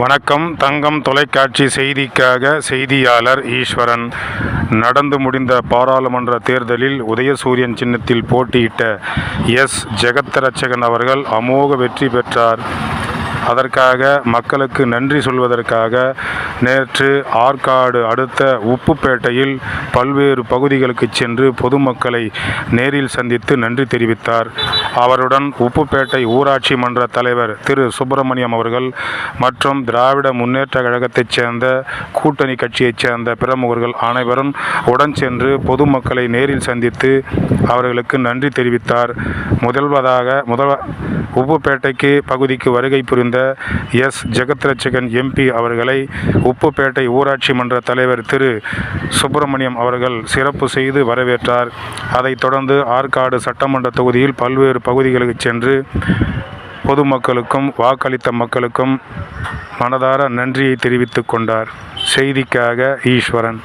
வணக்கம். தங்கம் தொலைக்காட்சி செய்திக்காக செய்தியாளர் ஈஸ்வரன். நடந்து முடிந்த பாராளுமன்ற தேர்தலில் உதயசூரியன் சின்னத்தில் போட்டியிட்ட ஜெகத்ரட்சகன் அவர்கள் அமோக வெற்றி பெற்றார். அதற்காக மக்களுக்கு நன்றி சொல்வதற்காக நேற்று ஆற்காடு அடுத்த உப்புப்பேட்டையில் பல்வேறு பகுதிகளுக்கு சென்று பொதுமக்களை நேரில் சந்தித்து நன்றி தெரிவித்தார். அவருடன் உப்புப்பேட்டை ஊராட்சி மன்ற தலைவர் திரு சுப்பிரமணியம் அவர்கள் மற்றும் திராவிட முன்னேற்ற கழகத்தைச் சேர்ந்த கூட்டணி கட்சியைச் சேர்ந்த பிரமுகர்கள் அனைவரும் உடன் சென்று பொதுமக்களை நேரில் சந்தித்து அவர்களுக்கு நன்றி தெரிவித்தார். உப்புப்பேட்டைக்கு பகுதிக்கு வருகை புரிந்த ஜெகத்ரட்சகன் எம்பி அவர்களை உப்புப்பேட்டை ஊராட்சி மன்ற தலைவர் திரு சுப்பிரமணியம் அவர்கள் சிறப்பு செய்து வரவேற்றார். அதைத் தொடர்ந்து ஆற்காடு சட்டமன்ற தொகுதியில் பல்வேறு பகுதிகளுக்கு சென்று பொதுமக்களுக்கும் வாக்களித்த மக்களுக்கும் மனதார நன்றியை தெரிவித்துக் கொண்டார். செய்திக்காக ஈஸ்வரன்.